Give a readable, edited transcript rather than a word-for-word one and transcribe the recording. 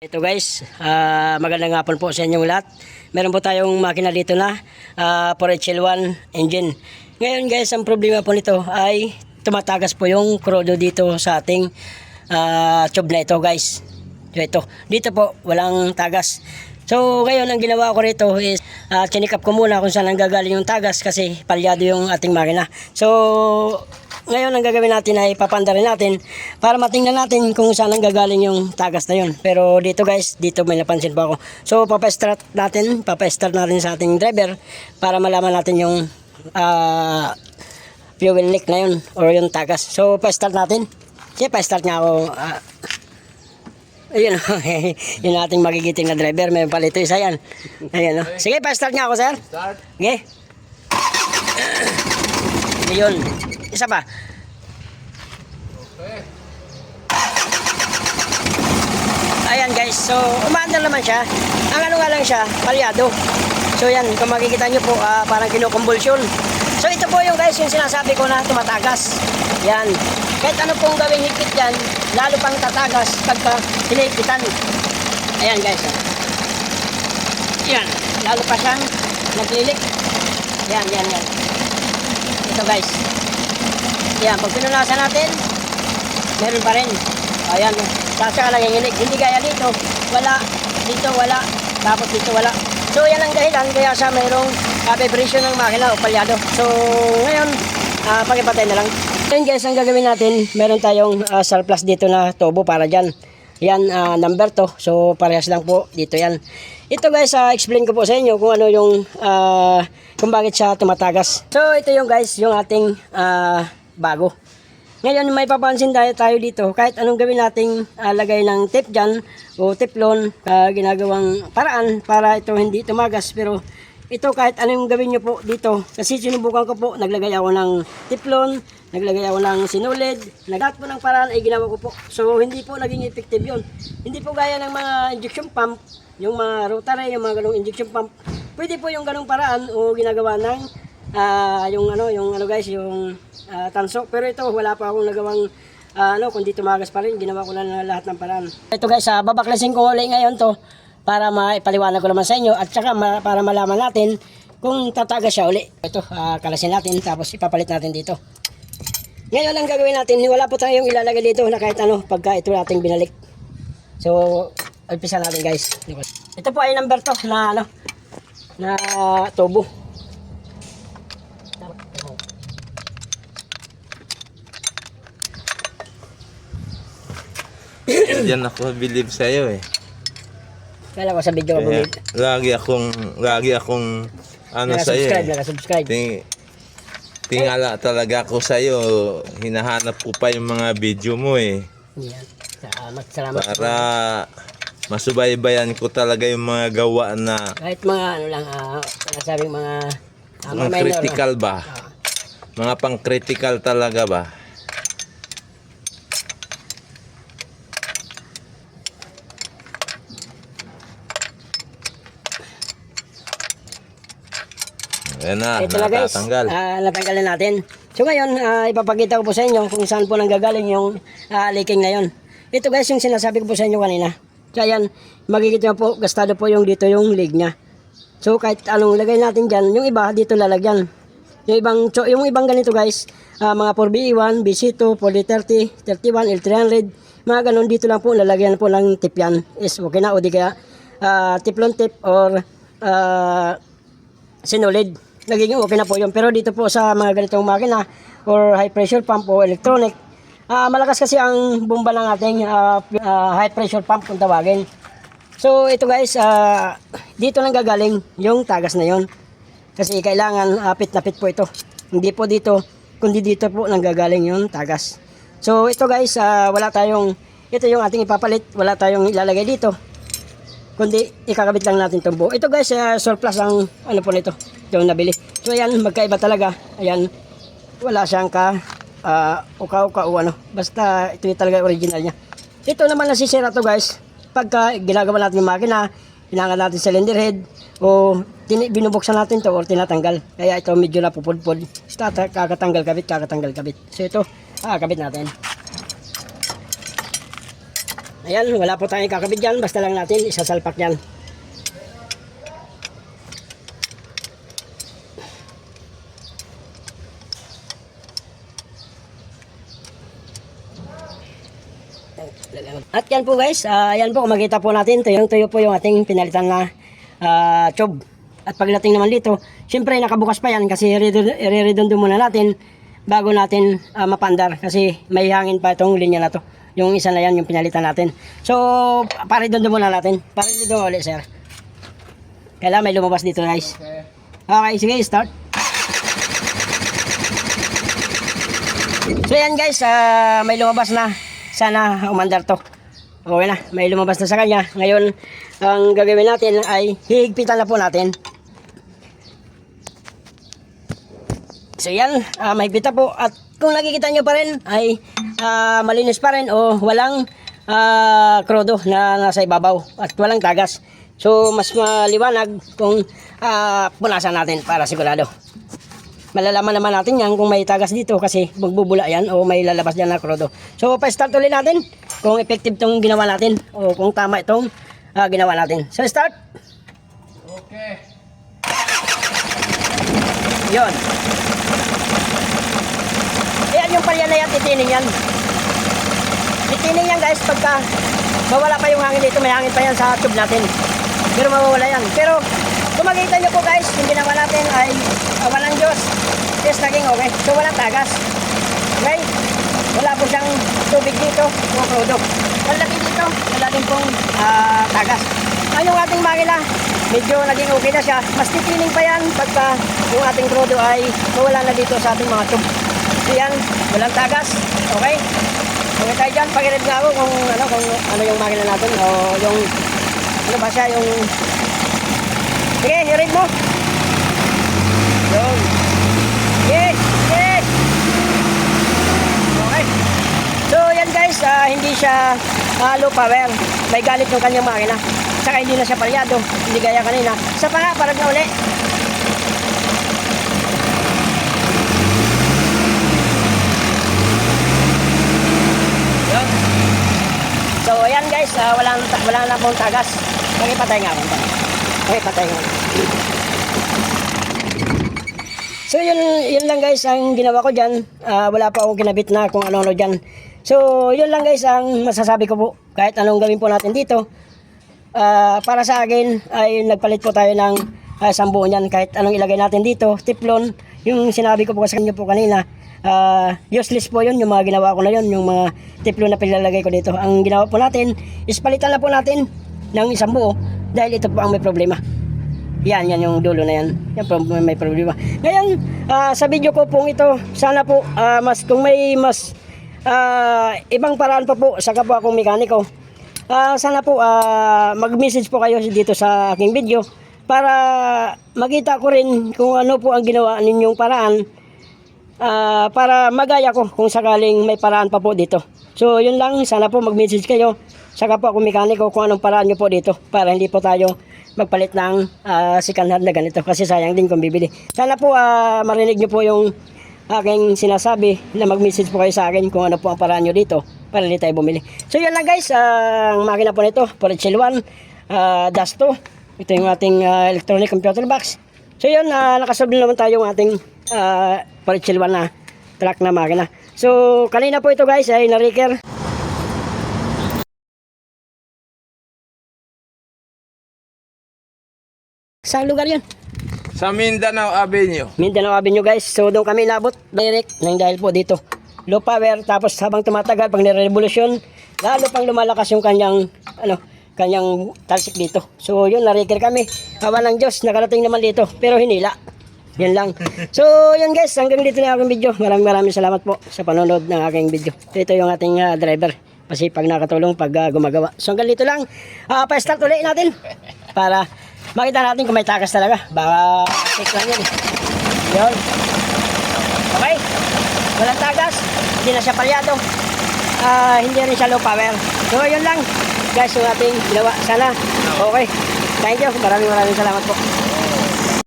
Ito guys, magandang hapon po sa inyong lahat. Meron po tayong makina dito na 4HL1 engine. Ngayon guys, ang problema po nito ay tumatagas po yung krudo dito sa ating tube na ito guys. So ito, dito po walang tagas. So ngayon ang ginawa ko rito is chinik up ko muna kung saan ang gagaling yung tagas kasi palyado yung ating makina. So ngayon ang gagawin natin ay papandarin natin para matingnan natin kung saan ang gagaling yung tagas na yun. Pero dito guys, dito may napansin pa ako. So papastart natin sa ating driver para malaman natin yung fuel leak na yun or yung tagas. So pa-start natin. Sige, pa-start nga ako. Ayun, yung ating magigiting na driver. May palito isa yan. Ayun, sige, pa-start nga ako, sir. Start. Okay. Ayun. Isa pa. Okay. Ayan guys, so umaandar naman siya. Ang ano nga lang siya, palyado. So yan, kung makikita nyo po, parang kinukumbulsyon. So ito po yung guys, yung sinasabi ko na tumatagas. Yan. Kahit ano pong gawing higpit yan, lalo pang tatagas pagka hinihigpitan. Ayan guys. Yan, lalo pa siyang naglilik. Yan. Ito guys. Yan, pag pinunasan natin, meron pa rin. Ayan, sasaka lang yung hinig. Hindi gaya dito, wala. Dito wala, tapos dito wala. So yan ang dahilan, kaya siya mayroong vibration ng makina o palyado. So ngayon, pagipatay na lang. Ngayon guys, ang gagawin natin, meron tayong surplus dito na tubo para dyan. Yan, number 2. So parehas lang po, dito yan. Ito guys, explain ko po sa inyo kung ano yung, kung bakit siya tumatagas. So ito yung guys, yung ating bago. Ngayon may papansin tayo dito, kahit anong gawin nating lagay ng tape dyan o teflon, ginagawang paraan para ito hindi tumagas. Pero ito kahit anong gawin nyo po dito, kasi sinubukan ko po, naglagay ako ng teflon, naglagay ako ng sinulid, lahat po ng paraan ay ginawa ko po. So hindi po naging effective yun. Hindi po gaya ng mga injection pump, yung mga rotary, yung mga ganong injection pump. Pwede po yung ganong paraan o ginagawa ng yung tanso. Pero ito wala pa akong nagawang kundi tumagas pa rin. Ginawa ko na lahat ng paraan. Ito guys, babaklasin ko ulit ngayon to para maipaliwanag ko naman sa inyo at saka para malaman natin kung tatagas siya uli. Ito, kalasin natin tapos ipapalit natin dito. Ngayon ang gagawin natin, wala po tayong ilalagay dito na kahit ano pagka ito nating binalik. So, umpisa natin guys. Ito po ay number 2 na tubo. Diyan ako believe sa iyo eh. Kala ko sa video ko bumili. Lagi akong sa iyo. Subscribe. Tingala talaga ako sa iyo. Hinahanap ko pa yung mga video mo eh. Yan. Salamat. Para masubaybayan ko talaga yung mga gawa na kahit mga nasabing mga critical ba? Mga pang-critical talaga ba? Ayan na, ito na guys, natatanggal. natanggal na natin. So ngayon, ipapakita ko po sa inyo kung saan po nanggagaling yung leaking na yun. Ito guys, yung sinasabi ko po sa inyo kanina. So ayan, makikita po, gastado po yung dito yung leak niya. So kahit anong lagay natin dyan, yung iba dito lalagyan. Yung ibang ganito guys, mga 4BE1, BC2, 4030, 31, L300, mga ganun dito lang po, lalagyan po ng tip yan. Is okay na, o di kaya teflon tip or sinulid. Nagiging okay na po yun. Pero dito po sa mga ganitong makina or high pressure pump o electronic, malakas kasi ang bomba ng ating high pressure pump kung tawagin. So ito guys, dito lang gagaling yung tagas na yon. Kasi kailangan pit na pit po ito. Hindi po dito, kundi dito po nang gagaling yung tagas. So ito guys, ito yung ating ipapalit. Wala tayong ilalagay dito, kundi ikakabit lang natin itong buo. Ito guys, surplus ang po nito, yung nabili. So ayan, magkaiba talaga. Ayan, wala siyang uka-uka o ano. Basta ito yung talaga original niya. Ito naman nasisira to guys, pagka ginagawa natin yung makina, hinangan natin cylinder head, o binubuksan natin to or tinatanggal. Kaya ito medyo napupudpod. Kakatanggal kabit. So ito, kabit natin. Ayan, wala po tayong kakabit dyan. Basta lang natin isasalpak yan. At yan po guys, ayan po, kung makita po natin, tuyong-tuyo po yung ating pinalitan na tube. At pagdating naman dito, syempre nakabukas pa yan kasi i-redondo muna natin bago natin mapandar kasi may hangin pa itong linya na to. Yung isa na yan, yung pinalitan natin. So, paridondo muna natin. Paridondo ulit, sir. Kailangan may lumabas dito guys. Okay, sige, start. So yan guys, may lumabas na. Sana umandar to. Okay na, may lumabas na sa kanya. Ngayon, ang gagawin natin ay hihigpitan na po natin. So yan, mahigpita po. At kung nakikita nyo pa rin ay malinis pa rin o walang krodo na nasa ibabaw at walang tagas. So mas maliwanag kung punasan natin para sigurado. Malalaman naman natin yan kung may tagas dito kasi magbubula yan o may lalabas dyan na krodo. So pa-start ulit natin kung effective itong ginawa natin o kung tama itong ginawa natin. So start. Okay. Yun. Ayan yung palya na yan, titinin yan. Titinin yan guys pagka mawala pa yung hangin dito, may hangin pa yan sa tube natin. Pero mawawala yan. Pero kung makikita nyo po guys, yung ginawa natin ay walang Diyos. Yes, naging okay. So walang tagas. Okay? Wala po siyang tubig dito o krodo. Malaki dito, wala din pong tagas. Yung ating makina, medyo naging okay na siya. Mas titining pa yan pagka yung ating krodo ay mawala na dito sa ating mga tube. So yan, walang tagas. Okay? Okay tayo dyan, pakirid nga ako kung ano yung makina natin o yung ano ba siya, yung sige, hirid mo. Yun. Yes, yes. Okay. So yan guys, hindi siya low power. May galit yung kanyang makina. Saka hindi na siya palyado. Hindi gaya kanina. Sa pa nga, parang na uli. Yun. So ayan guys, wala na pong tagas. Pakipatay nga ako. Pakipatay nga. So yun lang guys ang ginawa ko dyan. Wala pa akong kinabit na kung ano-ano dyan. So yun lang guys ang masasabi ko po. Kahit anong gawin po natin dito. Para sa akin ay nagpalit po tayo ng sambuo niyan. Kahit anong ilagay natin dito. Teflon. Yung sinabi ko po sa inyo po kanina. Useless po yun. Yung mga ginawa ko na yun. Yung mga teflon na pilalagay ko dito. Ang ginawa po natin is palitan na po natin ng isang buo. Dahil ito po ang may problema. Yan yung dulo na yan. Yan po may problema. Ngayon, sa video ko pong ito, sana po, kung may mas ibang paraan pa po sa kapwa kong mekaniko, sana po mag-message po kayo dito sa aking video para makita ko rin kung ano po ang ginawa ninyong paraan para magaya ko kung sakaling may paraan pa po dito. So, yun lang. Sana po mag-message kayo sa kapwa kong mekaniko kung anong paraan nyo po dito para hindi po tayo magpalit ng second hand na ganito kasi sayang din kung bibili. Sana po marinig nyo po yung aking sinasabi na mag-message po kayo sa akin kung ano po ang paraan nyo dito para hindi tayo bumili. So yun lang guys, ang makina po nito, Porechel 1, Dash 2. Ito yung ating electronic computer box. So yun, nakasolve naman tayo yung ating Porechel 1 na truck na makina. So kanina po ito guys ay na-reker. Saan lugar yun? Sa Mindanao Avenue. Mindanao Avenue guys. So doon kami nabot direct nang dahil po dito. Low power tapos habang tumatagal pag nire-revolusyon, lalo pang lumalakas yung kanyang talsik dito. So yun, na-reker kami. Awa ng Diyos, nakarating naman dito pero hinila. Yan lang. So yun guys, hanggang dito na aking video. Maraming salamat po sa panonood ng aking video. Ito yung ating driver. Masipag nakatulong pag gumagawa. So hanggang dito lang. Pa-start ulit natin para makita natin kung may takas talaga. Baka fake lang yun. Yun. Okay. Walang tagas. Hindi na siya palyado. Hindi rin siya low power. So yun lang guys yung ating ginawa. Sana okay. Thank you. Maraming salamat po.